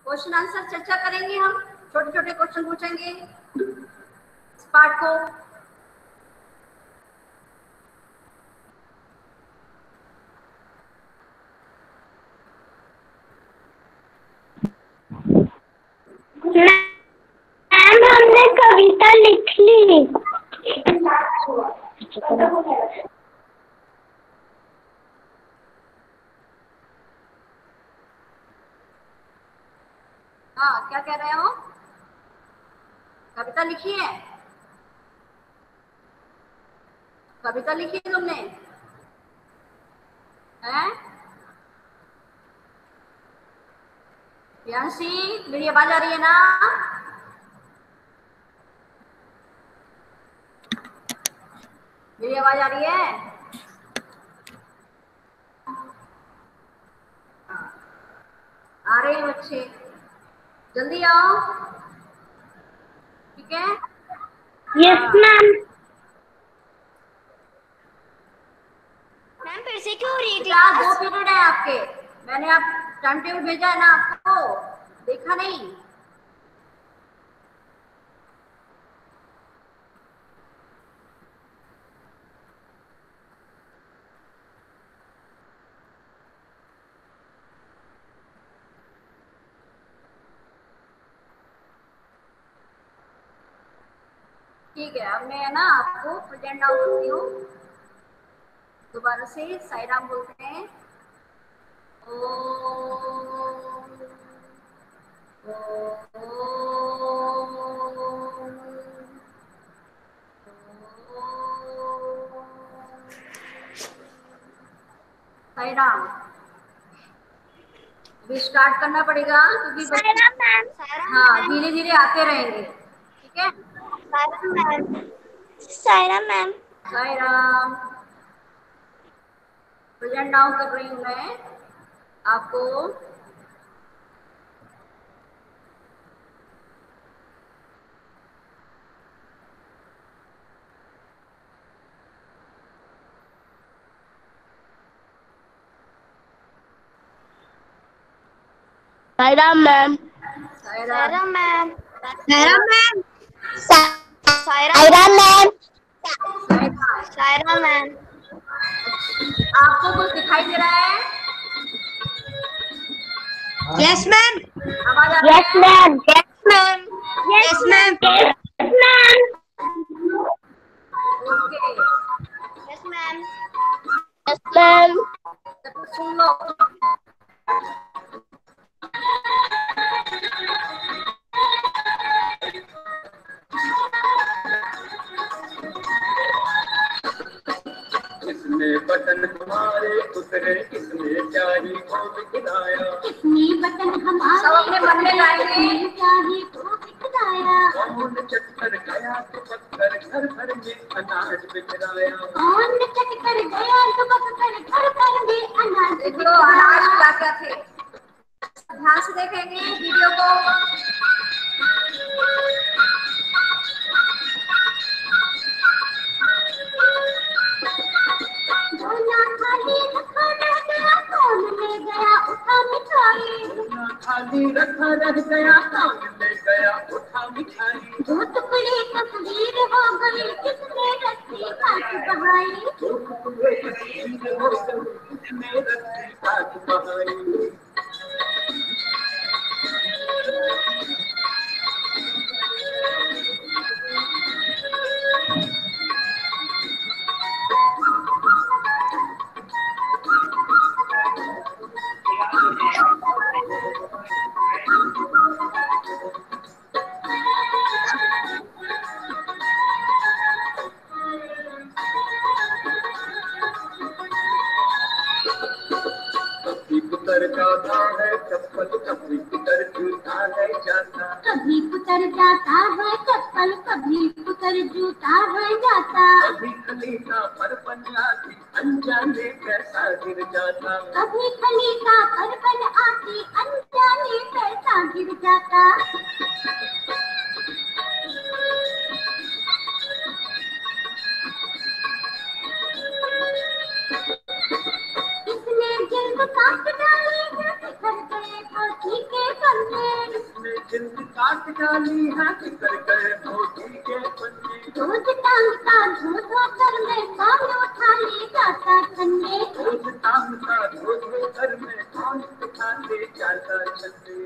Question answer चर्चा करेंगे हम, छोटे छोटे क्वेश्चन पूछेंगे इस पार्ट को। मैम हमने कविता लिख ली। हाँ, क्या कह रहे हो? कविता लिखी है? कविता लिखी है तुमने? हैं? प्रियांशी, मेरी आवाज आ रही है ना? मेरी आवाज आ रही है? आ रहे हैं बच्चे, जल्दी आओ, ठीक है? Yes ma'am. मैम फिर से क्यों हो रही है क्लास? क्लास? 2 पीरियड है आपके, मैंने आप टाइम टेबल भेजा है ना आपको, देखा नहीं? ठीक है, अब मैं ना आपको प्रेजेंट नाउ करती हूँ। दोबारा से साई राम बोलते हैं। साई राम, अभी स्टार्ट करना पड़ेगा क्योंकि सायरा मैम। हाँ, धीरे धीरे आते रहेंगे, ठीक है? Saira ma'am. Saira ma'am. Sai Ram, present now कर रही हूँ मैं आपको। Saira ma'am. Sai Ram, Saira ma'am. Saira ma'am. Saira ma'am. Sai Ram, Saira ma'am. आपको कुछ दिखाई दे रहा है? Yes ma'am. आवाज आ रही यस है? Ma'am. Yes ma'am. Yes ma'am. Yes ma'am. Okay, yes ma'am. Yes ma'am. तो सुन लो। किसने बटन हमारे उतरे, किसने चाही को दिखलाया, किसने बटन हमारे सब अपने मन में गाएंगे। चाहे तो दिखलाया। कौन चक्कर गया तो पत्थर घर घर में अनाज बिखराया। कौन चट कर गया तो पत्थर घर घर में अनाज देख लो अनाज क्या क्या थे, ध्यान से देखेंगे वीडियो को। झोला खाली रखा रह गया, कौन ले गया उठा मिठाई। झोला खाली रखा रह गया, कौन ले गया उठा मिठाई। दो टुकड़े तकदीर हो गई, किसने रस्सी काट बहाई। दो टुकड़े तकदीर हो गई, किसने रस्सी काट बहाई। कभी पुतर जाता है चप्पल, कभी पुतर जूता है जाता। कभी पुतर जाता है चप्पल, कभी पुतर जूता है जाता। कभी खलीका पर बन आती, अनजाने कैसा गिर जाता। कभी खलीका पर बन आती, अनजाने कैसा गिर जाता। किसने जिल्द काट डाली, घर गए फांसी के फंदे। जिंद काट डाली है बिखर गए मोती के पन्ने। रोज टांग का धो धो कर मैं पानी उठा ले जाता ठंडे। रोज टांग का धो धो कर मैं पानी उठा ले जाता ठंडे।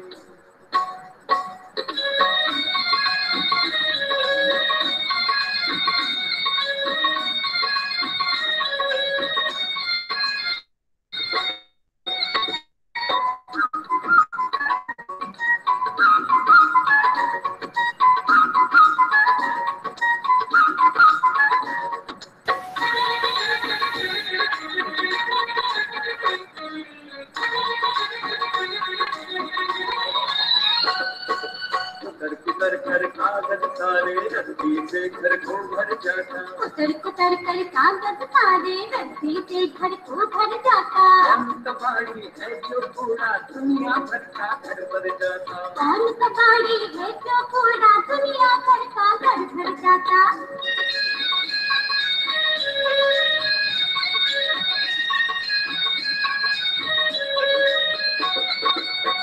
कुतर कर कागज सारे रद्दी से घर को भर जाता। कुतर कुतर कर कागज सारे रद्दी से घर को भर जाता। कौन कबाड़ी है जो पूरा दुनिया भर का घर भर जाता। कौन कबाड़ी है जो पूरा दुनिया भर का घर भर जाता।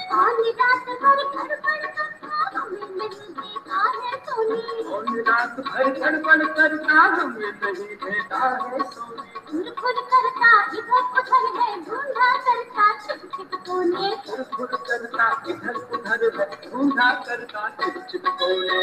कौन रात भर गड़बड़ करता हमें नहीं देखा है सोनी। कौन रात भर गड़बड़ करता हमें नहीं देता है सोने। खुद खुद करता इधर उधर है ढूंढा करता छिप छिप कोने। खुद खुद करता इधर उधर है ढूंढा करता छिप छिप कोने।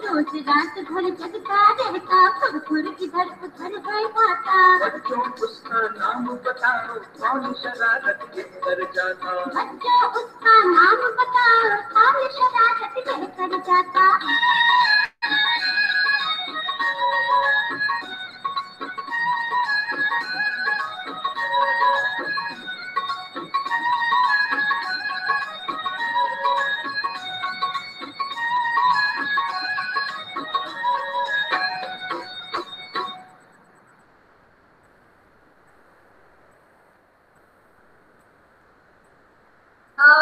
रोज रात भर जगता रहता फुरफुर इधर उधर है खाता। बच्चों उसका नाम बताओ कौन शरारत कर जाता। बच्चों उसका नाम बताओ कौन शरारत कर जाता।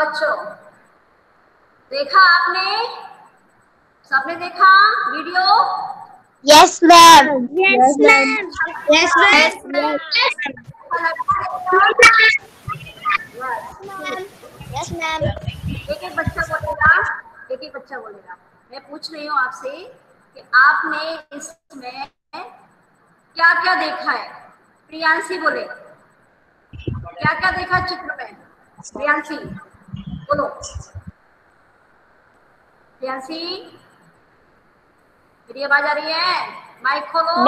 बच्चों देखा आपने, सबने देखा video? Yes ma'am. Yes ma'am. Yes ma'am. Yes ma'am. एक एक बच्चा बोलेगा, एक एक बच्चा बोलेगा। मैं पूछ रही हूँ आपसे कि आपने इसमें क्या क्या देखा है। प्रियांशी बोले, क्या क्या देखा चित्र में? प्रियांशी बोलो। प्रियांशी, मेरी आवाज आ रही है? माइक खोलो।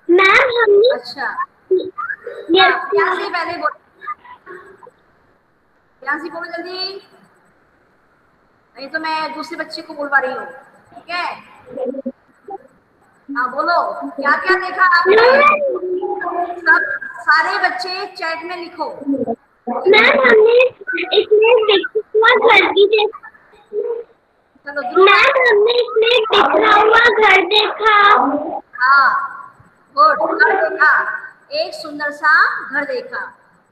मैम हमने अच्छा प्रियांशी पहले बोलो। प्रियांशी बोलो जल्दी, नहीं तो मैं दूसरे बच्चे को बोलवा रही हूँ। ठीक है, हाँ बोलो क्या क्या देखा आपने। सब सारे बच्चे चैट में लिखो। मैम हमने इसमें बिखरा घर भी देखा। चलो मैम हमने इसमें बिखरा हुआ घर देखा। हाँ गुड, घर देखा, एक सुंदर सा घर देखा।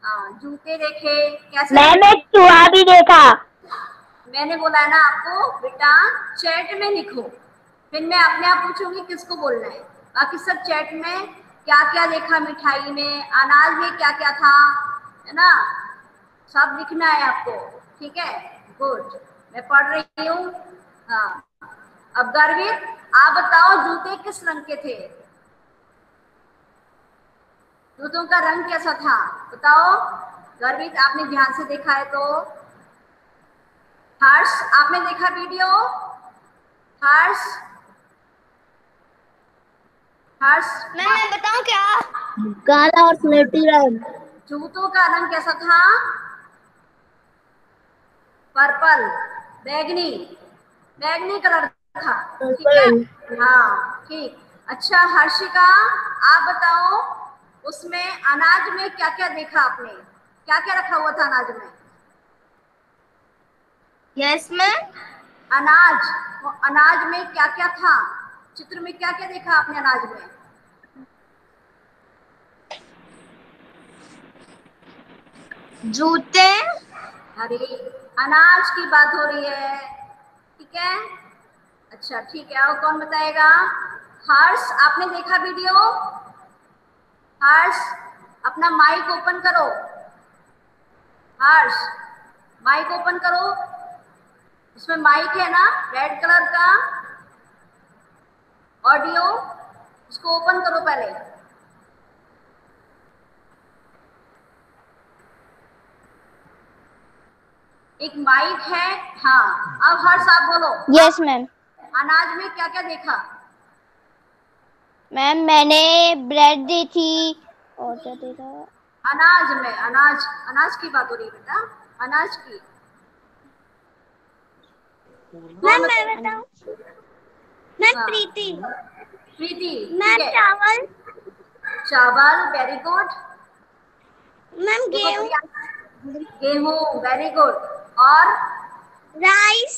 हाँ, जूते देखे कैसे? मैम एक चूहा भी देखा। मैंने बोला है ना आपको बेटा चैट में लिखो, फिर मैं अपने आप पूछूंगी किसको बोलना है। बाकी सब चैट में क्या क्या देखा, मिठाई में, अनाज में क्या क्या था, है ना, सब लिखना है आपको। ठीक है, गुड। मैं पढ़ रही हूँ। हाँ, अब गर्वित आप बताओ जूते किस रंग के थे? जूतों का रंग कैसा था बताओ। गर्वित आपने ध्यान से देखा है तो। हर्ष आपने देखा वीडियो? हर्ष, हर्ष मैं बताऊं क्या? काला और स्लेटी रंग। जूतों का रंग कैसा था? पर्पल, बैगनी, बैगनी कलर था। ठीक है, हाँ ठीक। अच्छा हर्षिका आप बताओ उसमें अनाज में क्या क्या देखा आपने? क्या क्या रखा हुआ था अनाज में? Yes ma'am. अनाज, तो अनाज में क्या क्या था? चित्र में क्या क्या देखा आपने अनाज में? जूते। अरे अनाज की बात हो रही है, ठीक है। अच्छा ठीक है, और कौन बताएगा? हर्ष, आपने देखा वीडियो? हर्ष, अपना माइक ओपन करो। हर्ष, माइक ओपन करो। उसमें माइक है ना, रेड कलर का ऑडियो, उसको ओपन करो पहले। एक माइक है। हाँ, अब हर्ष आप बोलो। Yes ma'am. अनाज में क्या क्या देखा? मैम मैंने ब्रेड दी थी और क्या देखा? अनाज में, अनाज, अनाज की बात हो रही है बेटा, अनाज की। मैम कौन मैं बताएगा? बताऊं? मैम हाँ, प्रीति। प्रीति, ठीक मैम है। चावल। चावल, वेरी गुड। मैम देखो गेहूं। प्रिया, गेहूं, वेरी गुड। और राइस।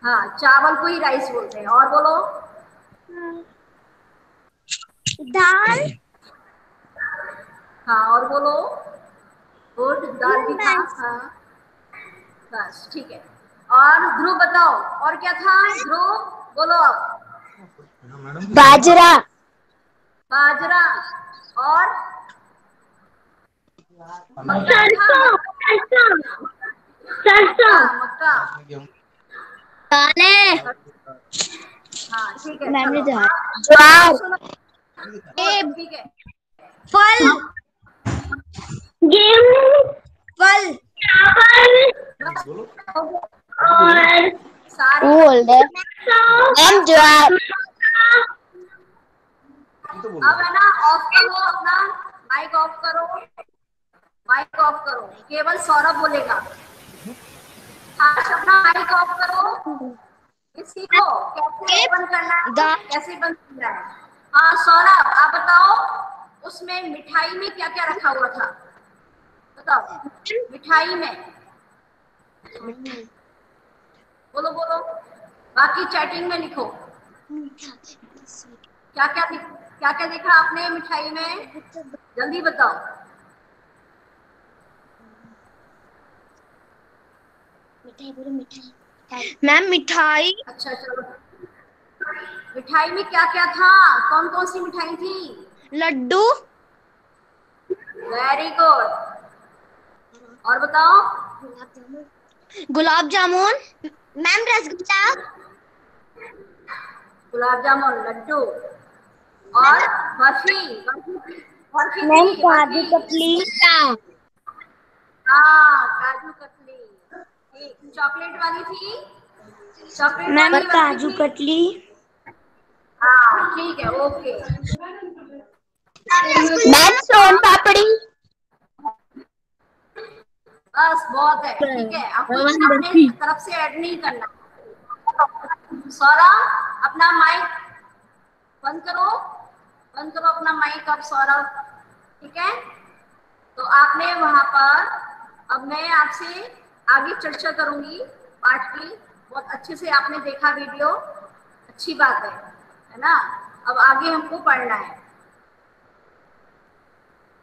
हाँ, चावल को ही राइस बोलते हैं। और बोलो। दाल। हाँ, और बोलो। गुड, दाल भी था। बस। हाँ, बस ठीक है। और ध्रुव बताओ, और क्या था? ध्रुव बोलो आप। बाजरा। बाजरा। और मक्का भी था, सरसों। सरसों। सरसों। मक्का, मक्का। दालें। हाँ ठीक है, मैम ने चलो दिया अब ज्वार। सुनो। सेब। गुड, ठीक है। फल। गेहूं। फल। चावल। बस, और सारी बोल दे सरसों। मैम ज्वार। अब है ना, ऑफ करो अपना माइक, ऑफ करो, माइक ऑफ करो। केवल सौरभ बोलेगा। आज अपना माइक ऑफ करो। इसी को कैसे ओपन करना है, दाल। कैसे बंद करना है। हाँ सौरभ, आप बताओ, उसमें मिठाई में क्या क्या रखा हुआ था? बताओ, मिठाई में। बोलो बोलो, बाकी चैटिंग में लिखो। क्या क्या क्या क्या देखा आपने मिठाई में? जल्दी बताओ। मैम मिठाई। अच्छा चलो, मिठाई में क्या क्या था? कौन कौन सी मिठाई थी? लड्डू। Very good. और बताओ। गुलाब जामुन। मैम रसगुल्ला। गुलाब जामुन, लड्डू, और बर्फी, बर्फी, बर्फी मैम थी, काजू बर्फी। कतली। हाँ, काजू कतली। ठीक, चॉकलेट वाली थी, चॉकलेट मैम वाली बर्फी काजू थी। कतली। हाँ ठीक है, ओके। मैम सोन पापड़ी। बस बहुत है, ठीक है। अब कुछ अपने बर्फी। तरफ से ऐड नहीं करना। सौरभ, अपना माइक बंद करो, बंद करो अपना माइक अब सौरभ, ठीक है। तो आपने वहां पर, अब मैं आपसे आगे चर्चा करूंगी पाठ की। बहुत अच्छे से आपने देखा वीडियो, अच्छी बात है ना। अब आगे हमको पढ़ना है।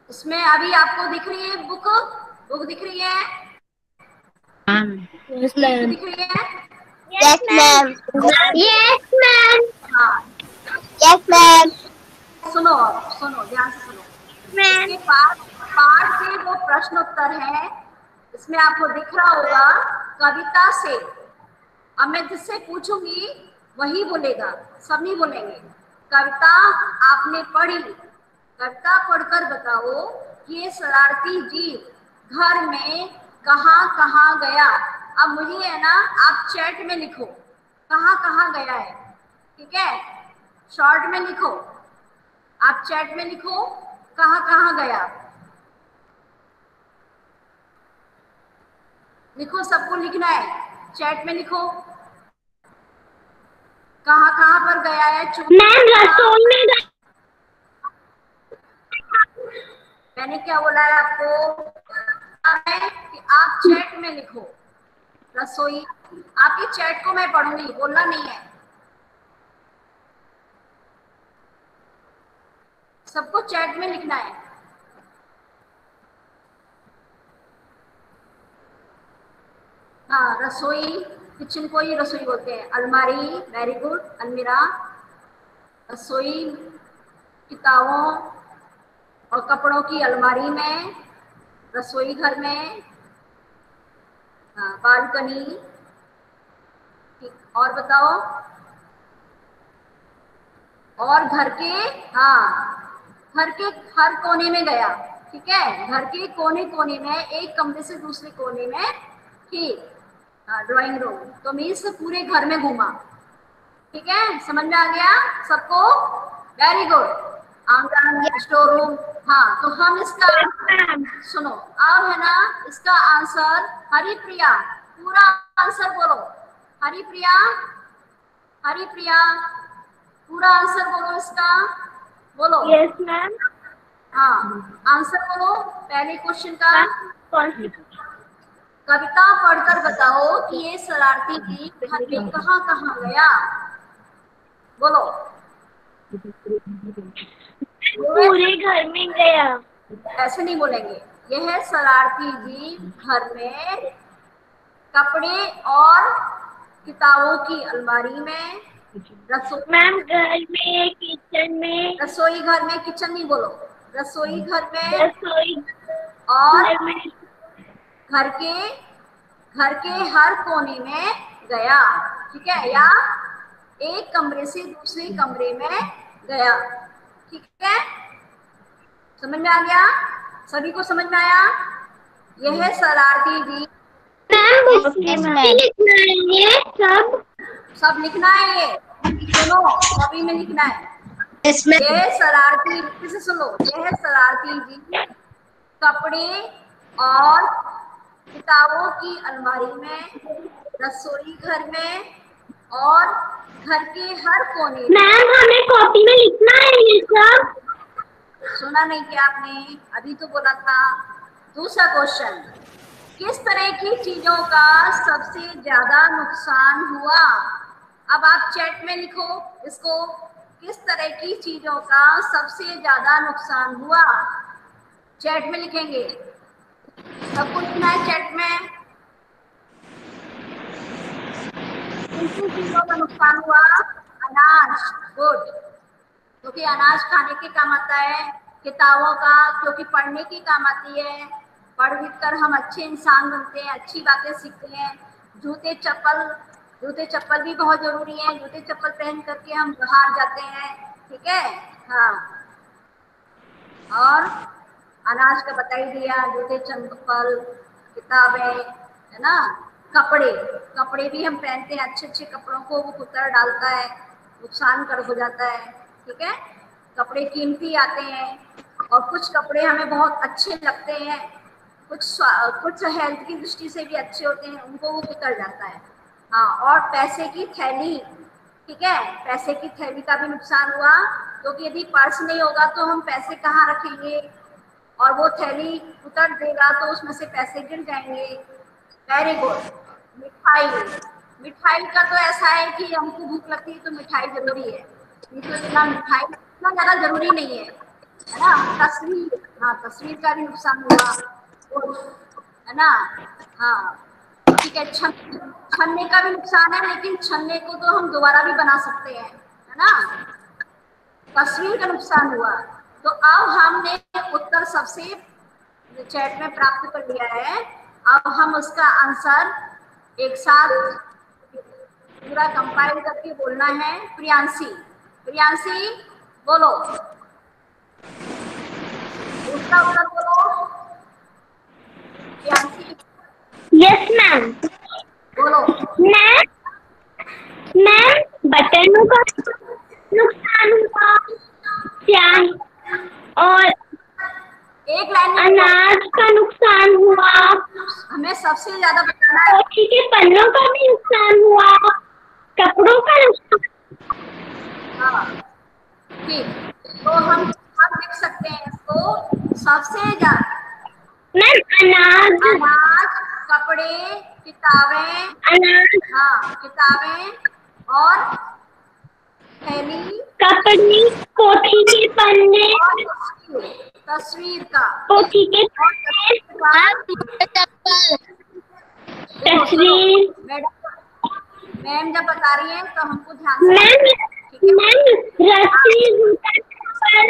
इसमें अभी आपको दिख रही है बुक, बुक दिख रही है, यस बुक मैम। दिख रही है। Yes ma'am. Yes ma'am. हाँ, यस मैम। सुनो, सुनो ध्यान से सुनो। मैम। इसके पास पाठ से वो प्रश्न उत्तर है, इसमें आपको दिख रहा होगा कविता से। अब मैं जिससे पूछूंगी वही बोलेगा, सब नहीं बोलेंगे। कविता आपने पढ़ी, कविता पढ़कर बताओ कि ये शरारती जीव घर में कहाँ कहाँ गया। अब मुझे है ना, आप चैट में लिखो कहाँ कहाँ गया है, ठीक है। शॉर्ट में लिखो, आप चैट में लिखो कहाँ कहाँ गया। लिखो, सबको लिखना है, चैट में लिखो कहाँ कहाँ पर गया है। मैम रसोई में गए। मैंने क्या बोला है आपको? है कि आप चैट में लिखो, रसोई। आपकी चैट को मैं पढ़ूंगी, बोलना नहीं है, सबको चैट में लिखना है। हाँ, रसोई, किचन को ही रसोई बोलते हैं। अलमारी, वेरी गुड, अलमीरा। रसोई, किताबों और कपड़ों की अलमारी में, रसोई घर में। हाँ, बालकनी। और बताओ, और घर के, हाँ, घर के हर कोने में गया, ठीक है, घर के कोने कोने में, एक कमरे से दूसरे कोने में, ठीक। ड्राइंग रूम तो मीन्स पूरे घर में घूमा, ठीक है, समझ में आ गया सबको, वेरी गुड। आंगन, स्टोर रूम। हाँ, तो हम इसका सुनो, अब है ना इसका आंसर, हरिप्रिया पूरा आंसर बोलो। हरिप्रिया, हरिप्रिया पूरा आंसर बोलो इसका, बोलो। Yes ma'am. हाँ, आंसर बोलो पहले क्वेश्चन का। कौन सी? कविता पढ़कर बताओ कि ये शरारती जीव घर में कहाँ कहाँ गया, बोलो। पूरे घर में गया। ऐसे नहीं बोलेंगे, यह शरारती जीव घर में कपड़े और किताबों की अलमारी में, रसोई, मैम घर में, किचन में, रसोई घर में, किचन नहीं बोलो, रसोई घर में रसोई और घर में, घर के हर कोने में गया, ठीक है, या एक कमरे से दूसरे कमरे में गया, ठीक है, समझ में आ गया, सभी को समझ में आया। यह शरारती जीव, सब लिखना है, ये सुनो, कॉपी में लिखना है। यह शरारती, किसे सुनो, यह शरारती जीव कपड़े और किताबों की अलमारी में, रसोई घर में और घर के हर कोने में। मैम हमें कॉपी में लिखना है ये सब। सुना नहीं क्या आपने, अभी तो बोला था। दूसरा क्वेश्चन, किस तरह की चीजों का सबसे ज्यादा नुकसान हुआ। अब आप चैट में लिखो इसको, किस तरह की चीजों का सबसे ज्यादा नुकसान हुआ, चैट में लिखेंगे, सबको लिखना है चैट में। किन चीजों का नुकसान हुआ, अनाज, गुड, क्योंकि अनाज खाने के काम आता है, किताबों का क्योंकि पढ़ने की काम आती है, पढ़ लिख कर हम अच्छे इंसान बनते हैं, अच्छी बातें सीखते हैं। जूते चप्पल भी बहुत जरूरी है, जूते चप्पल पहन करके हम बाहर जाते हैं, ठीक है, हाँ। और अनाज का बता ही दिया, जूते चप्पल, किताबें, है ना। कपड़े भी हम पहनते हैं, अच्छे अच्छे कपड़ों को वो कुतर डालता है, नुकसान कर हो जाता है, ठीक है। कपड़े कीमती आते हैं और कुछ कपड़े हमें बहुत अच्छे लगते हैं, कुछ हेल्थ की दृष्टि से भी अच्छे होते हैं, उनको वो कुतर जाता है। हाँ, और पैसे की थैली, ठीक है, पैसे की थैली का भी नुकसान हुआ, क्योंकि यदि पर्स नहीं होगा तो हम पैसे कहाँ रखेंगे, और वो थैली उतर देगा तो उसमें से पैसे गिर जाएंगे। Very good. मिठाई का तो ऐसा है कि हमको भूख लगती है तो मिठाई जरूरी है, नहीं तो इतना मिठाई इतना ज्यादा जरूरी नहीं है ना। तस्वीर, हाँ, तस्वीर का भी नुकसान हुआ, है ना। हाँ, ठीक है, छन्ने का भी नुकसान है, लेकिन छन्ने को तो हम दोबारा भी बना सकते हैं, है ना। तस्वीर का नुकसान हुआ। तो अब हमने उत्तर सबसे चैट में प्राप्त कर लिया है, अब हम उसका आंसर एक साथ पूरा कंपाइल करके बोलना है। प्रियांशी, प्रियांशी बोलो, उसका उत्तर बोलो प्रियांशी। Yes ma'am. बोलो। मैम बटनों का नुकसान हुआ, प्याज और एक लाइन में अनाज का नुकसान हुआ, हमें सबसे ज्यादा बताना है। कॉफी के पन्नों का भी नुकसान हुआ, कपड़ों का नुकसान। हाँ, ठीक, तो हम लिख सकते हैं इसको, सबसे ज्यादा मैम अनाज, अनाज, कपड़े, किताबें, अनाज, हाँ किताबें और थैली कपड़े, पोथी के पन्ने, और तस्वीर, तस्वीर का पोथी के और पन्ने, तस्वीर का चप्पल, देखो सुनो, तस्वीर। मैम जब बता रही है तो हमको ध्यान से मैम, सुनना है, ठीक है। मैम रस्सी, जूता, चप्पल।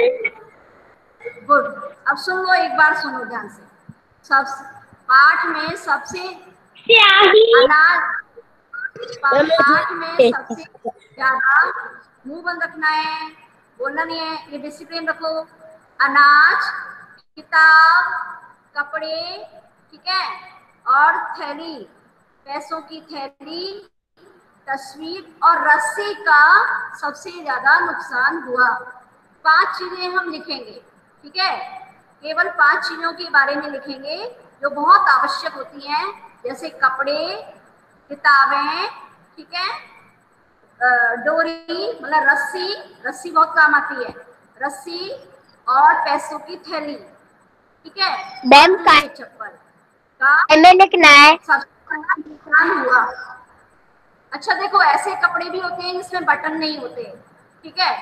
गुड। अब सुन लो, एक बार सुनो ध्यान से। सब पाठ में सबसे स्याही, अनाज, पाठ में सबसे ज्यादा, मुंह बंद रखना है, बोलना नहीं है, ये डिसिप्लिन रखो। अनाज, किताब, कपड़े, ठीक है, और थैली, पैसों की थैली, तस्वीर और रस्सी का सबसे ज्यादा नुकसान हुआ। 5 चीजें हम लिखेंगे, ठीक है। केवल 5 चीजों के बारे में लिखेंगे जो बहुत आवश्यक होती हैं, जैसे कपड़े, किताबें, ठीक है, डोरी मतलब रस्सी, रस्सी बहुत काम आती है, रस्सी और पैसों की थैली, ठीक है, मैम और जूते चप्पल का में लिखना है। सबसे ज्यादा नुकसान हुआ। अच्छा देखो, ऐसे कपड़े भी होते हैं जिसमें बटन नहीं होते, ठीक है,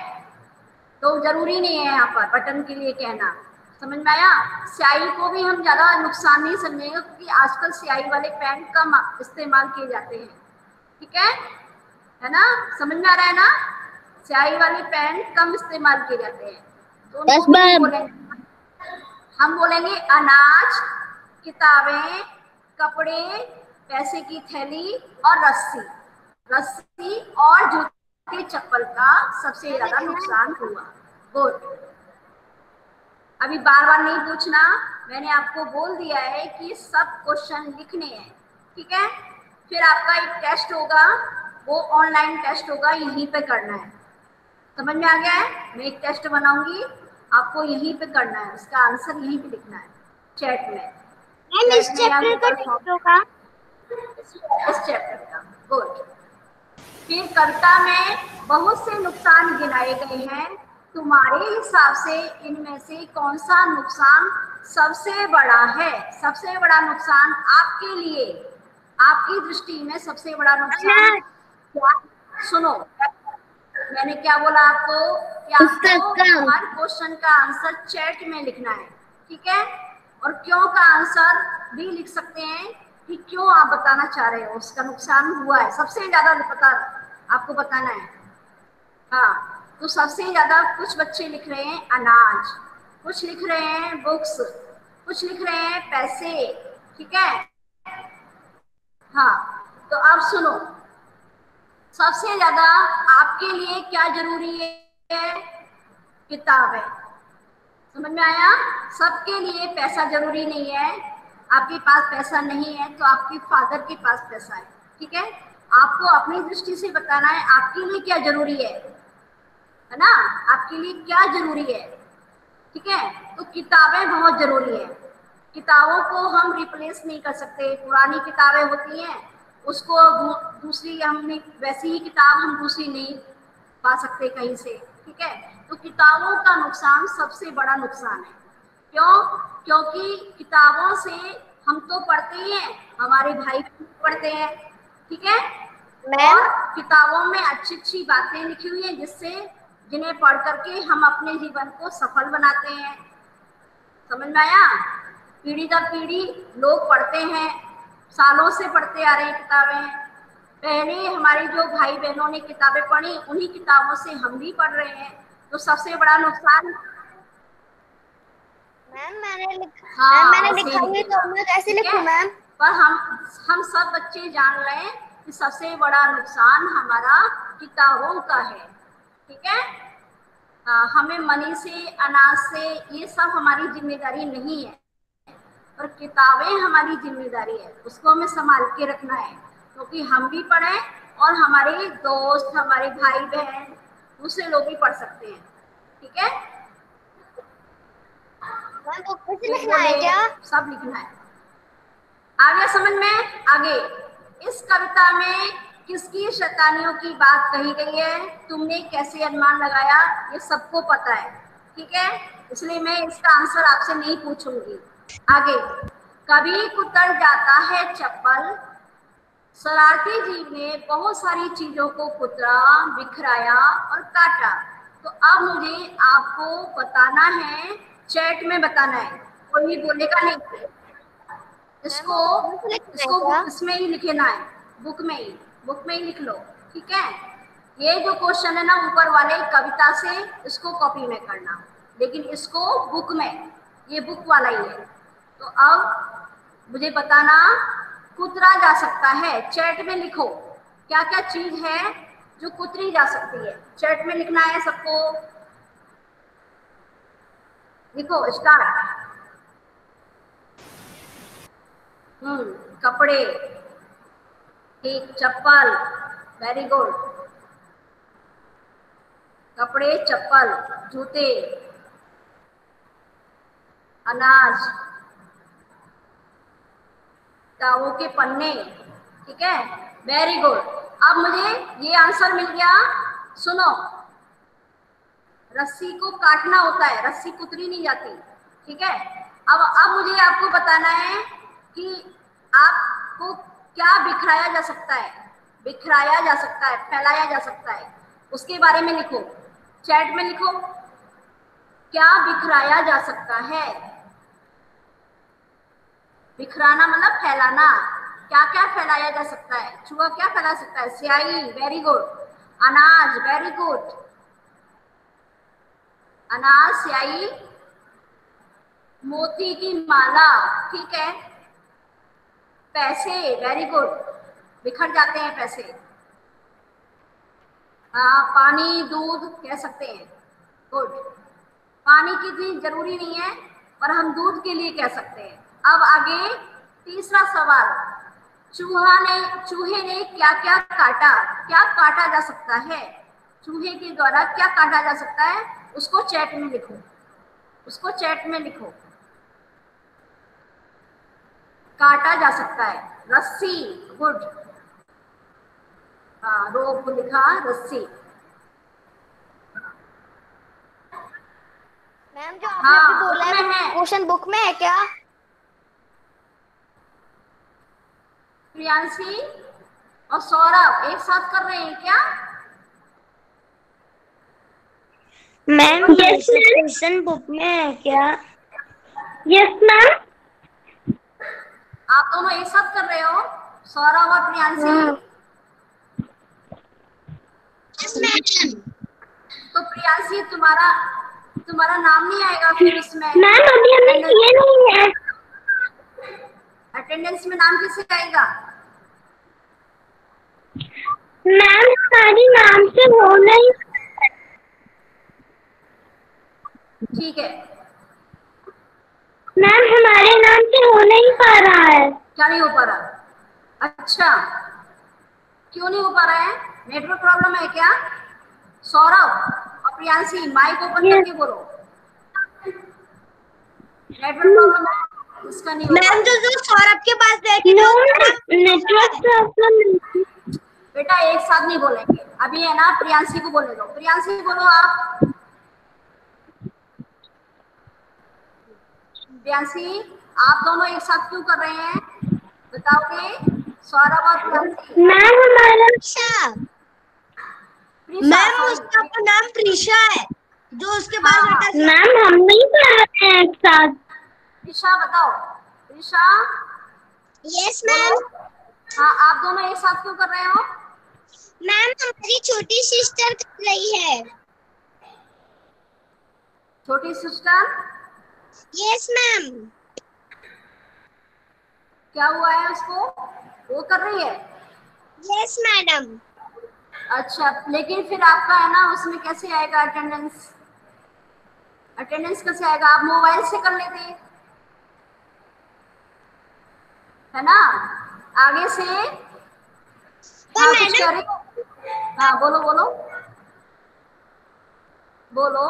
तो जरूरी नहीं है यहाँ पर बटन के लिए कहना, समझ में आया। स्याही को भी हम ज्यादा नुकसान नहीं समझेंगे, क्योंकि आजकल स्याही वाले पेन कम इस्तेमाल किए जाते हैं, ठीक है ना, समझ में आ रहा है ना। स्याही वाले पेन कम इस्तेमाल किए जाते हैं, तो उनको भी नहीं बोलेंगे, हम बोलेंगे अनाज, किताबें, कपड़े, पैसे की थैली और रस्सी, रस्सी और जूते चप्पल का सबसे ज्यादा नुकसान हुआ। गुड। अभी बार बार नहीं पूछना, मैंने आपको बोल दिया है कि सब क्वेश्चन लिखने हैं, ठीक है। फिर आपका एक टेस्ट होगा, वो ऑनलाइन टेस्ट होगा, यहीं पे करना है, समझ में आ गया है। मैं एक टेस्ट बनाऊंगी, आपको यहीं पे करना है, उसका आंसर यहीं पे लिखना है चैट में। इस चैप्टर का टेस्ट होगा, इस चैप्टर का। गुड। फिर कविता में बहुत से नुकसान गिनाए गए हैं, तुम्हारे हिसाब से इनमें से कौन सा नुकसान सबसे बड़ा है। सबसे बड़ा नुकसान आपके लिए, आपकी दृष्टि में सबसे बड़ा नुकसान क्या। सुनो, मैंने क्या बोला आपको कि आपको हर क्वेश्चन का आंसर चैट में लिखना है, ठीक है, और क्यों का आंसर भी लिख सकते हैं कि क्यों आप बताना चाह रहे हो, उसका नुकसान हुआ है सबसे ज्यादा आपको बताना है। हाँ, तो सबसे ज्यादा कुछ बच्चे लिख रहे हैं अनाज, कुछ लिख रहे हैं बुक्स, कुछ लिख रहे हैं पैसे, ठीक है। हाँ, तो अब सुनो, सबसे ज्यादा आपके लिए क्या जरूरी है, किताब है, समझ में आया। सबके लिए पैसा जरूरी नहीं है, आपके पास पैसा नहीं है तो आपके फादर के पास पैसा है, ठीक है। आपको अपनी दृष्टि से बताना है आपके लिए क्या जरूरी है ना, आपके लिए क्या जरूरी है, ठीक है। तो किताबें बहुत जरूरी है, किताबों को हम रिप्लेस नहीं कर सकते। पुरानी किताबें होती हैं, उसको दूसरी हमने वैसी ही किताब हम दूसरी नहीं पा सकते कहीं से, ठीक है। तो किताबों का नुकसान सबसे बड़ा नुकसान है। क्यों? क्योंकि किताबों से हम तो पढ़ते ही हैं, हमारे भाई पढ़ते हैं, ठीक है, और किताबों में अच्छी अच्छी बातें लिखी हुई हैं जिन्हें पढ़ करके हम अपने जीवन को सफल बनाते हैं, समझ में आया। पीढ़ी दर पीढ़ी लोग पढ़ते हैं, सालों से पढ़ते आ रहे हैं किताबें। पहले हमारे जो भाई बहनों ने किताबें पढ़ी, उन्हीं किताबों से हम भी पढ़ रहे हैं। तो सबसे बड़ा नुकसान, मैंने लिखा हुई तो मैं कैसे लिखूं मैम? पर हम सब बच्चे जान रहे हैं कि सबसे बड़ा नुकसान हमारा किताबों का है, ठीक है। हमें मनी से, अनाज से, ये सब हमारी जिम्मेदारी नहीं है, पर किताबें हमारी जिम्मेदारी है, उसको हमें संभाल के रखना है, क्योंकि हम भी पढ़ें और हमारे दोस्त, हमारे भाई बहन, दूसरे लोग भी पढ़ सकते हैं, ठीक है। तो कुछ लिखना है क्या? सब लिखना है। आगे समझ में? आगे इस कविता में किसकी शैतानियों की बात कही गई है, तुमने कैसे अनुमान लगाया, ये सबको पता है, ठीक है, इसलिए मैं इसका आंसर आपसे नहीं पूछूंगी। आगे, कभी कुतर जाता है चप्पल। शरारती जीव ने बहुत सारी चीजों को कुतरा, बिखराया और काटा। तो अब मुझे आपको बताना है, चैट में बताना है, कोई भी बोलेगा नहीं। इसको इसको इसमें ही लिखना है, बुक में ही लिख लो, ठीक है। ये जो क्वेश्चन है ना ऊपर वाले कविता से, इसको कॉपी में करना, लेकिन इसको बुक में, ये बुक वाला ही है। तो अब मुझे बताना, कुतरा जा सकता है, चैट में लिखो क्या क्या चीज है जो कुतरी जा सकती है। चैट में लिखना है सबको, लिखो स्टार्ट। कपड़े, ठीक, चप्पल, वेरी गुड। कपड़े, चप्पल, जूते, अनाज, किताबों के पन्ने, ठीक है, वेरी गुड। अब मुझे ये आंसर मिल गया। सुनो, रस्सी को काटना होता है, रस्सी कुतरी नहीं जाती, ठीक है। अब मुझे आपको बताना है कि आपको क्या बिखराया जा सकता है, बिखराया जा सकता है, फैलाया जा सकता है, उसके बारे में लिखो, चैट में लिखो, क्या बिखराया जा सकता है। बिखराना मतलब फैलाना, क्या क्या फैलाया जा सकता है। चूहा क्या फैला सकता है, स्याही, वेरी गुड। अनाज, वेरी गुड, अनाज, स्याही, मोती की माला, ठीक है। पैसे, वेरी गुड, बिखर जाते हैं पैसे। पानी, दूध कह सकते हैं, गुड। पानी की इतनी जरूरी नहीं है, पर हम दूध के लिए कह सकते हैं। अब आगे तीसरा सवाल, चूहे ने क्या क्या काटा, क्या काटा जा सकता है, चूहे के द्वारा क्या काटा जा सकता है, उसको चैट में लिखो, उसको चैट में लिखो। काटा जा सकता है, रस्सी, गुड। रोप लिखा, रस्सी। मैम जो आपने अभी बोला है क्वेश्चन बुक में है क्या? प्रियांशी और सौरभ एक साथ कर रहे हैं क्या? मैम यस क्वेश्चन बुक में है क्या? Yes ma'am. आप दोनों एक साथ कर रहे हो, सौरभ और प्रियांशी? Yes ma'am. तो प्रियांशी तुम्हारा नाम नहीं आएगा फिर इसमें। मैम अभी हमें ये नहीं है। अटेंडेंस में नाम किससे आएगा? मैम हमारी नाम से हो नहीं। ठीक है मैम हमारे नाम से हो नहीं पा रहा है। क्या नहीं हो पा रहा? अच्छा, क्यों नहीं हो पा रहा है? नेटवर्क प्रॉब्लम है क्या? सौरभ और प्रियांशी माइक ओपन करके बोलो। नेटवर्क प्रॉब्लम है, इसका नहीं हो पा रहा। मैम जो सौरभ के पास नेटवर्क प्रॉब्लम। बेटा एक साथ नहीं बोलेंगे, अभी है ना, प्रियांशी को बोले दो। प्रियांशी बोलो आप। प्रियांशी आप दोनों एक साथ क्यों कर रहे हैं, बताओगे? सौरभ और प्रियांशी। मैम हमारा मैम उसका तो नाम प्रीशा है, जो उसके पास मैम हम नहीं कर रहे हैं एक साथ। प्रीशा बताओ, प्रीशा। Yes ma'am. हाँ, आप दोनों एक साथ क्यों कर रहे हो? मैम हमारी छोटी सिस्टर कर रही है। छोटी सिस्टर? Yes ma'am. क्या हुआ है उसको, वो कर रही है? Yes madam. अच्छा, लेकिन फिर आपका है ना उसमें कैसे आएगा अटेंडेंस? अटेंडेंस कैसे आएगा? आप मोबाइल से कर लेते, है ना, आगे से। हाँ, कुछ कह रही हो? हाँ बोलो बोलो बोलो।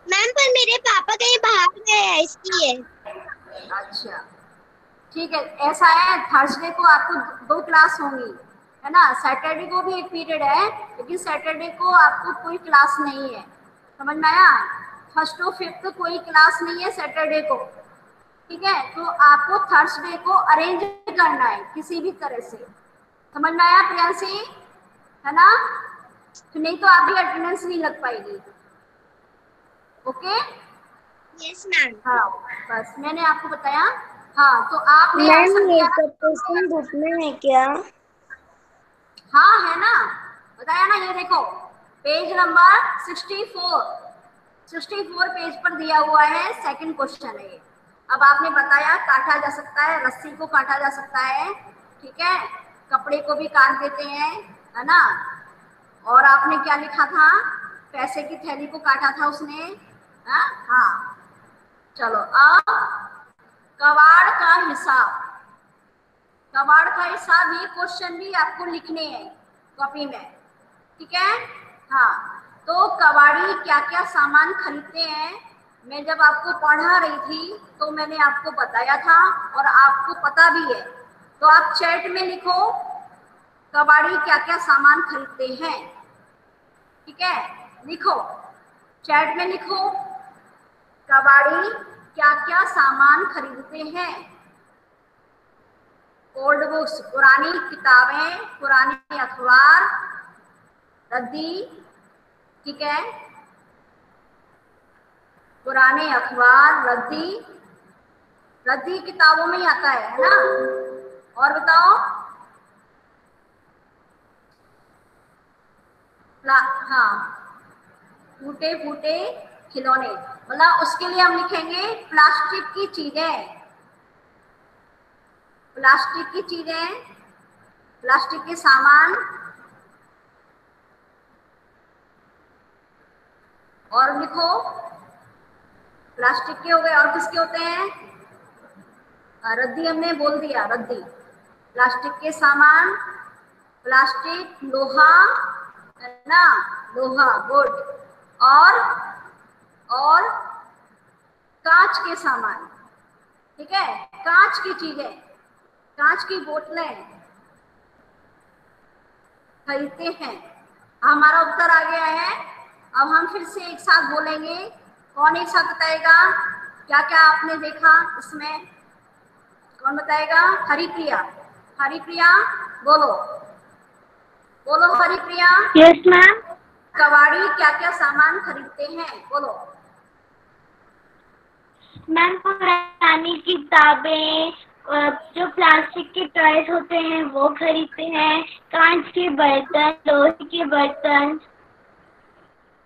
मैम पर मेरे पापा कहीं बाहर गए हैं इसलिए। अच्छा ठीक है, ऐसा है, थर्सडे को आपको 2 क्लास होंगी, है ना। सैटरडे को भी एक पीरियड है, लेकिन सैटरडे को आपको कोई क्लास नहीं है, समझ में आया? 1st और 5th कोई क्लास नहीं है सैटरडे को, ठीक है, तो आपको थर्सडे को अरेंज करना है किसी भी तरह से। समझ में आया प्रियांशी, है ना? तो नहीं तो आपकी अटेंडेंस नहीं लग पाएगी। ओके? Yes ma'am. हाँ, बस मैंने आपको बताया। हाँ, तो आपने मैम आंसर ये दिया। सब क्वेश्चन बुक में है क्या? हाँ है ना, बताया ना, ये देखो पेज नंबर 64 पेज पर दिया हुआ है, सेकंड क्वेश्चन है ये। अब आपने बताया काटा जा सकता है, रस्सी को काटा जा सकता है, ठीक है, कपड़े को भी काट देते हैं, है ना? और आपने क्या लिखा था, पैसे की थैली को काटा था उसने। हाँ हाँ, चलो अब कबाड़ का हिसाब। कबाड़ का हिसाब, ये क्वेश्चन भी आपको लिखने हैं कॉपी में, ठीक है? हाँ, तो कबाड़ी क्या क्या सामान खरीदते हैं, मैं जब आपको पढ़ा रही थी तो मैंने आपको बताया था और आपको पता भी है। तो आप चैट में लिखो कबाड़ी क्या क्या सामान खरीदते हैं, ठीक है? लिखो, चैट में लिखो कबाड़ी क्या क्या सामान खरीदते हैं। ओल्ड बुक्स, पुरानी किताबें, पुराने अखबार, रद्दी, ठीक है, पुराने अखबार, रद्दी, रद्दी किताबों में ही आता है ना? और बताओ, हाँ, टूटे फूटे खिलौने, मतलब उसके लिए हम लिखेंगे प्लास्टिक की चीजें, प्लास्टिक की चीजें, प्लास्टिक के सामान। और लिखो प्लास्टिक के हो गए, और किसके होते हैं? रद्दी हमने बोल दिया, रद्दी, प्लास्टिक के सामान, प्लास्टिक, लोहा, है ना, लोहा, गुड, और कांच के सामान, ठीक है, कांच की चीजें, कांच की बोतलें खरीदते हैं। हमारा उत्तर आ गया है। अब हम फिर से एक साथ बोलेंगे, कौन एक साथ बताएगा क्या क्या आपने देखा इसमें? कौन बताएगा? हरिप्रिया, हरिप्रिया बोलो, बोलो हरिप्रिया। Yes ma'am. कबाड़ी क्या क्या सामान खरीदते हैं, बोलो। मैम पुरानी किताबें, जो प्लास्टिक के टॉयज होते हैं वो खरीदते हैं, कांच के बर्तन, लोहे के बर्तन।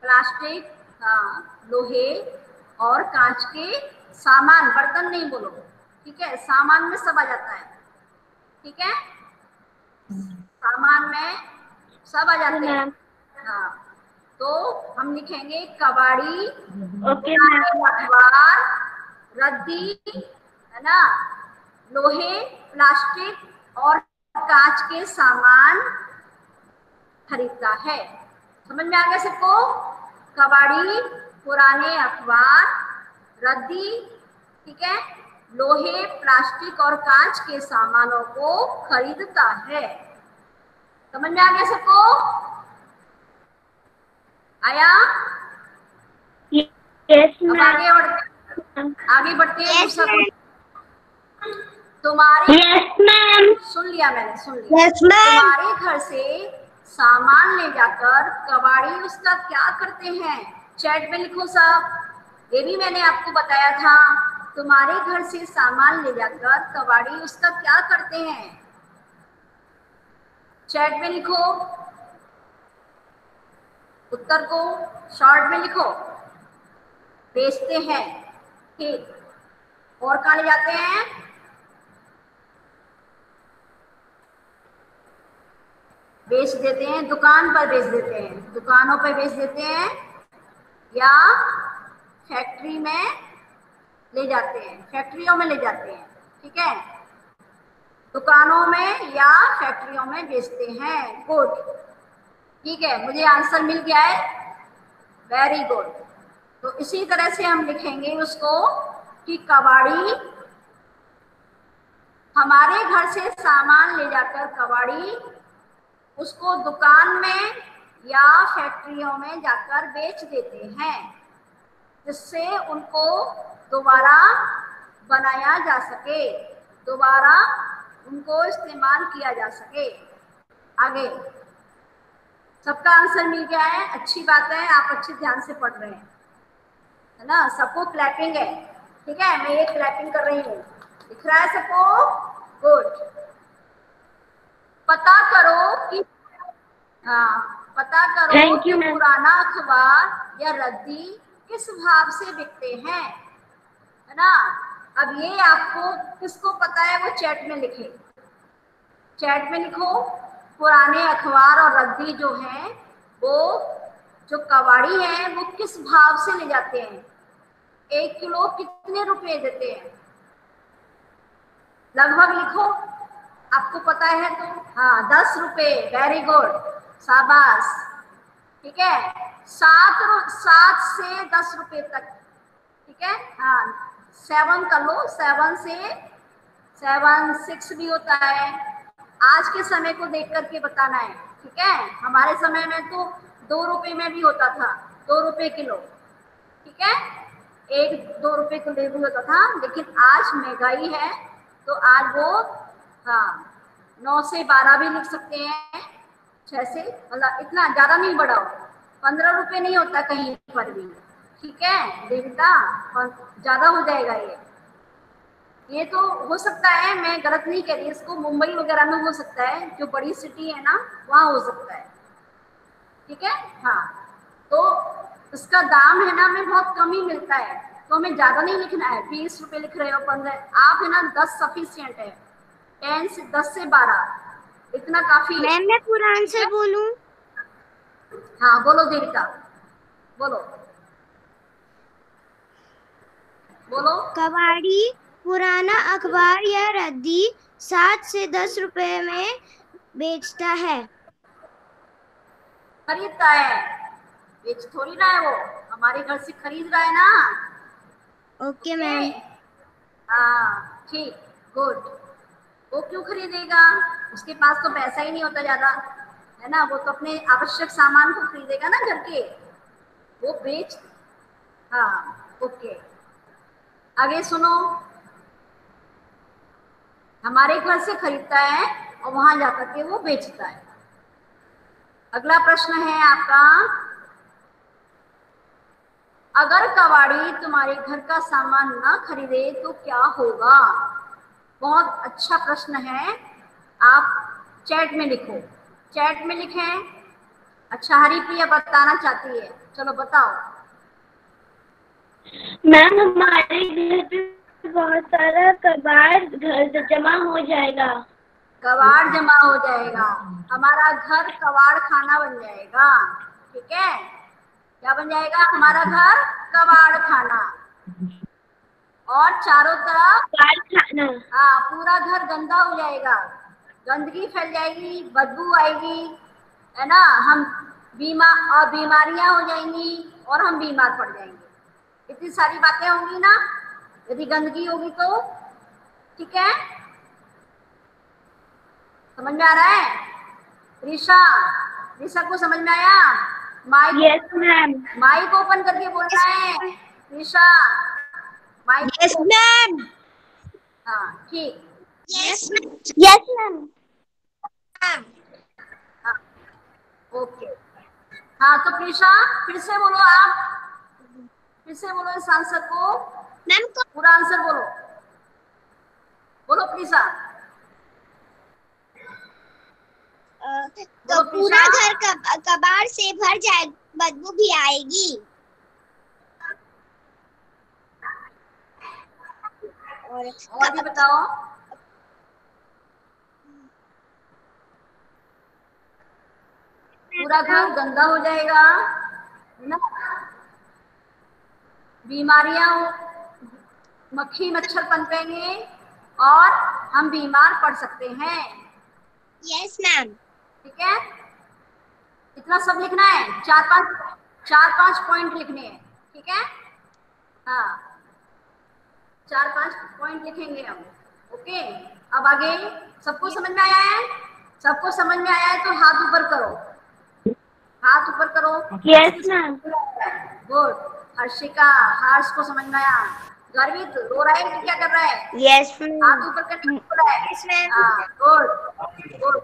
प्लास्टिक, हाँ, लोहे और कांच के सामान, बर्तन नहीं बोलो, ठीक है, सामान में सब आ जाता है, ठीक है, सामान में सब आ जाते हैं। हाँ, तो हम लिखेंगे कबाड़ी, ओके मैम। अखबार, रद्दी, है ना, लोहे, प्लास्टिक और कांच के सामान खरीदता है। समझ में आ गया सबको? कबाड़ी पुराने अखबार, रद्दी, ठीक है, लोहे, प्लास्टिक और कांच के सामानों को खरीदता है। समझ में आ गया सबको? आया? यस अब मैम। आगे बढ़ते हैं। यस दूसरा मैम। तुम्हारे, यस मैम। सुन लिया मैंने, सुन लिया। Yes ma'am. तुम्हारे घर से सामान ले जाकर कबाड़ी उसका क्या करते हैं? चैट में लिखो सब, ये भी मैंने आपको बताया था। तुम्हारे घर से सामान ले जाकर कबाड़ी उसका क्या करते हैं? चैट में लिखो, उत्तर को शॉर्ट में लिखो। बेचते हैं, ठीक, और कहाँ ले जाते हैं? बेच देते हैं, दुकान पर बेच देते हैं, दुकानों पर बेच देते हैं, या फैक्ट्री में ले जाते हैं, फैक्ट्रियों में ले जाते हैं, ठीक है, दुकानों में या फैक्ट्रियों में बेचते हैं। गुड, ठीक है, मुझे आंसर मिल गया है, वेरी गुड। तो इसी तरह से हम लिखेंगे उसको कि कबाड़ी, हमारे घर से सामान ले जाकर कबाड़ी उसको दुकान में या फैक्ट्रियों में जाकर बेच देते हैं, जिससे उनको दोबारा बनाया जा सके, दोबारा उनको इस्तेमाल किया जा सके। आगे सबका आंसर मिल गया है, अच्छी बात है, आप अच्छे ध्यान से पढ़ रहे हैं, है ना। सबको क्लैपिंग है, ठीक है, मैं ये क्लैपिंग कर रही हूँ, दिख रहा है सबको? गुड। पता करो कि पता करो कि पुराना अखबार या रद्दी किस भाव से बिकते हैं, है ना। अब ये आपको किसको पता है वो चैट में लिखे, चैट में लिखो। पुराने अखबार और रद्दी जो हैं वो जो कबाड़ी हैं वो किस भाव से ले जाते हैं, 1 किलो कितने रुपए देते हैं, लगभग लिखो, आपको पता है तो। हाँ 10 रुपए, वेरी गुड, शाबाश, ठीक है। 7 से 10 रुपए तक, ठीक है। हाँ 7 कर लो, 7 से 7, 6 भी होता है, आज के समय को देख करके बताना है, ठीक है। हमारे समय में तो 2 रुपए में भी होता था, 2 रुपए किलो, ठीक है, 1-2 रुपए किलो भी होता था, लेकिन आज महंगाई है तो आज वो 9 से 12 भी लिख सकते हैं, 6 से, मतलब इतना ज्यादा नहीं बढ़ाओ, 15 रुपए नहीं होता कहीं पर भी, ठीक है देविता, ज्यादा हो जाएगा ये तो हो सकता है, मैं गलत नहीं कह रही, इसको मुंबई वगैरह में हो सकता है, जो बड़ी सिटी है ना वहाँ हो सकता है, ठीक है। हाँ तो इसका दाम है ना हमें बहुत कम ही मिलता है, तो हमें ज्यादा नहीं लिखना है, 20 रुपए लिख रहे हो, 15, आप है ना 10 सफिशिएंट है, 10 से 12 इतना काफी है। मैम मैं पूरा आंसर बोलूं? हाँ बोलो देविता, बोलो बोलो। कबाड़ी पुराना अखबार या रद्दी 7 से 10 रुपए में बेचता है। खरीदता है, बेच थोड़ी ना है वो, हमारे घर से खरीद रहा है ना। Okay ma'am. हाँ ठीक, गुड। वो क्यों खरीदेगा, उसके पास तो पैसा ही नहीं होता ज्यादा, है ना, वो तो अपने आवश्यक सामान को खरीदेगा ना घर के, वो बेच। हाँ ओके, आगे सुनो, हमारे घर से खरीदता है और वहां जाकर के वो बेचता है। अगला प्रश्न है आपका, अगर कबाड़ी तुम्हारे घर का सामान न खरीदे तो क्या होगा? बहुत अच्छा प्रश्न है, आप चैट में लिखो, चैट में लिखें। अच्छा हरिप्रिया बताना चाहती है, चलो बताओ। मैम हमारे घर पे बहुत सारा कबाड़ घर जमा हो जाएगा। कबाड़ जमा हो जाएगा, हमारा घर कबाड़ खाना बन जाएगा, ठीक है, क्या बन जाएगा? हमारा घर कबाड़ खाना, और चारों तरफ खाना, हाँ पूरा घर गंदा हो जाएगा, गंदगी फैल जाएगी, बदबू आएगी, है ना, हम बीमारियां हो जाएंगी और हम बीमार पड़ जाएंगे, इतनी सारी बातें होंगी ना यदि गंदगी होगी तो, ठीक है, समझ में आ रहा है? ऋषा को समझ में आया? Mic, yes ma'am, mic open करके बोलना है ऋषा, माइक। Yes ma'am. हाँ ठीक, यस मैम। ओके। हाँ तो प्रीशा फिर से बोलो, आप फिर से बोलो इस आंसर को, मैम को पूरा आंसर बोलो, बोलो प्रीशा। तो पूरा घर कबाड़ से भर जाए, बदबू भी आएगी। और भी बताओ। पूरा घर गंदा हो जाएगा ना, बीमारियां, मक्खी मच्छर पनपेंगे और हम बीमार पड़ सकते हैं। Yes ma'am. ठीक है, इतना सब लिखना है, 4-5 पॉइंट लिखने हैं, ठीक है। हाँ 4-5 पॉइंट लिखेंगे हम, ओके। अब आगे सबको समझ में आया है? सबको समझ में आया है तो हाथ ऊपर करो, हाथ ऊपर करो। Yes ma'am. गुड, हर्षिका, हर्ष को समझ में आया, गर्वित रो रहा है कि क्या कर रहा है? यस हाथ ऊपर करके बोल रहा है। हाँ, गुड गुड।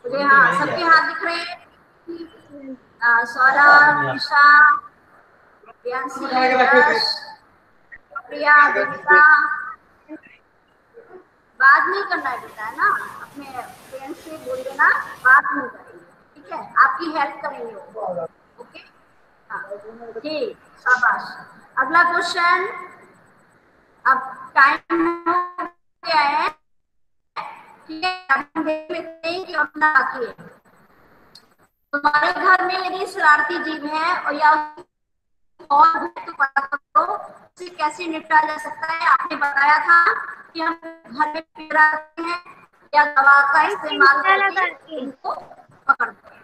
मुझे हाँ सबके हाथ दिख रहे हैं। सौरभ, निशा, प्रियांशी, यश, प्रिया, देविका। बात नहीं करना है बेटा, है ना? अपने फ्रेंड से बोल देना, बात नहीं करेंगे, ठीक है? आपकी हेल्प करेंगे वो, ओके? हाँ ठीक, शाबाश। अगला क्वेश्चन। अब टाइम हो गया है, ठीक है? हम देख लेते हैं कि अपना बाकी है। तुम्हारे घर में यदि शरारती जीव है और या और तो पता करो उसे कैसे निपटा जा सकता है। आपने बताया था कि हम घर में पिटाते हैं या दवा का इस्तेमाल करके इनको पकड़ते हैं।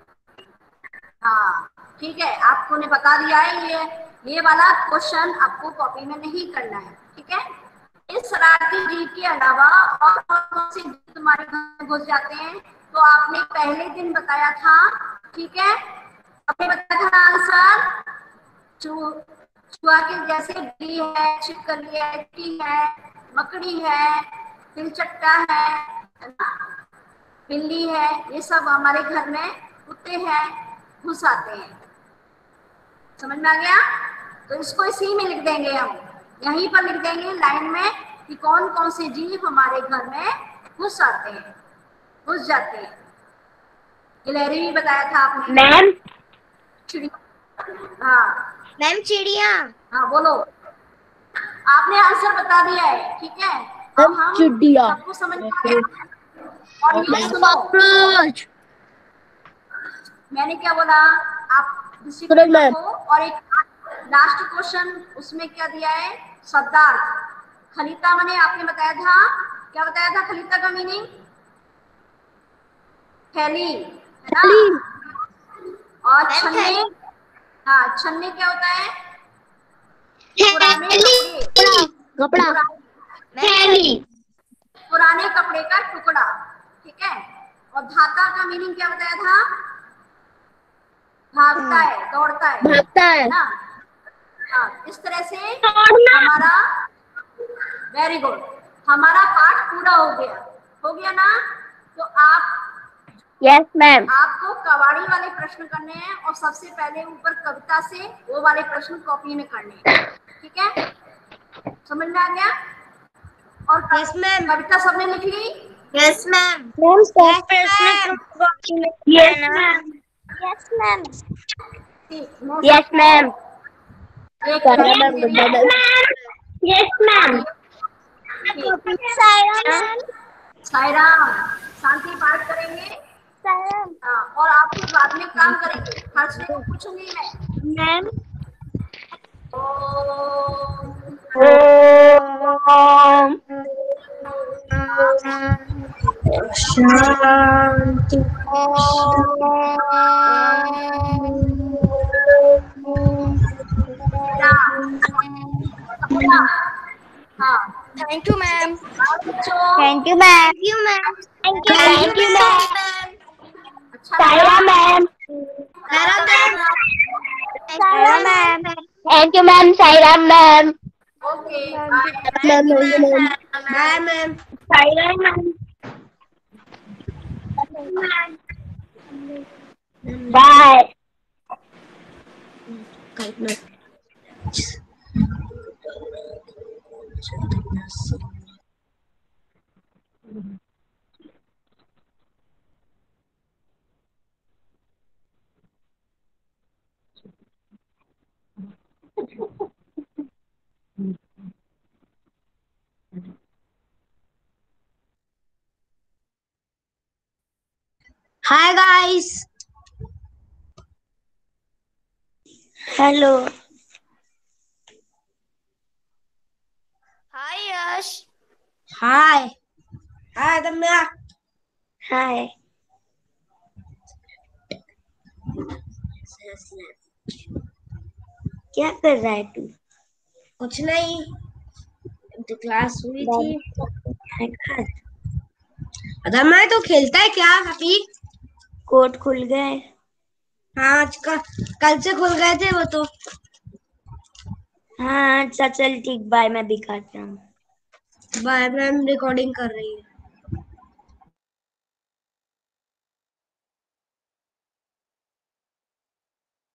हाँ ठीक है, आपको ने बता दिया है। ये वाला क्वेश्चन आपको कॉपी में नहीं करना है, ठीक है? इस शरारती जीव के अलावा और कौन से जीव तुम्हारे घर में घुस जाते हैं? तो आपने पहले दिन बताया था, ठीक है? आपने बताया था आंसर चूहा के जैसे बिल्ली है, छिपकली है, चींटी है, मकड़ी है, तिलचट्टा है ना, बिल्ली है, ये सब हमारे घर में कुत्ते हैं, घुस आते हैं। समझ में आ गया? तो इसको इसी में लिख देंगे, हम यहीं पर लिख देंगे लाइन में कि कौन कौन से जीव हमारे घर में घुस आते हैं, घुस जाते हैं। गिलहरी भी बताया था आपने। मैम चिड़िया। हाँ मैम चिड़िया। हाँ बोलो। आपने आंसर बता दिया है, ठीक है? अब हम सबको समझ में आ गया। और ये सुनो, मैंने क्या बोला? आप डिसिप्लिन रखो। और एक लास्ट क्वेश्चन उसमें क्या दिया है? शब्दार्थ। खलीता मैंने आपने बताया था, क्या बताया था खलीता का मीनिंग? थैली, है ना? और छन्ने, हाँ छन्ने क्या होता है? पुराने कपड़े, पुराने कपड़े का टुकड़ा, ठीक है? और धाता का मीनिंग क्या बताया था? भागता है, दौड़ता है ना? हाँ, इस तरह से हमारा, वेरी गुड, हमारा पाठ पूरा हो गया ना? तो आप, यस मैम, आपको कवाड़ी वाले प्रश्न करने हैं और सबसे पहले ऊपर कविता से वो वाले प्रश्न कॉपी में करने हैं, ठीक है? समझ में आ गया? और यस मैम। कविता सबने लिख ली? Yes ma'am. Yes ma'am, yes ma'am, yes ma'am. Sairam शांति पाठ करेंगे। हाँ, और आप फिर बाद में काम करेंगे। खर्चने को पूछूंगी मैं। मैम, शांति। हाँ thank you ma'am. Thank you ma'am, thank you ma'am. Thank you ma'am, अच्छा Saira ma'am, Saira ma'am. Saira ma'am, thank you ma'am, Saira ma'am, okay bye ma'am. Saira ma'am, bye. Hi guys. Hello, hi Yash. Hi hi Damya. Hi. क्या कर रहा है तू? कुछ नहीं, तो class हुई थी। दम्या तो खेलता है क्या अभी? कोर्ट खुल गए। हाँ आज कल से खुल गए थे वो तो। हाँ अच्छा चल ठीक, बाय, मैं भी खाता हूँ। बाय मैम, रिकॉर्डिंग कर रही है।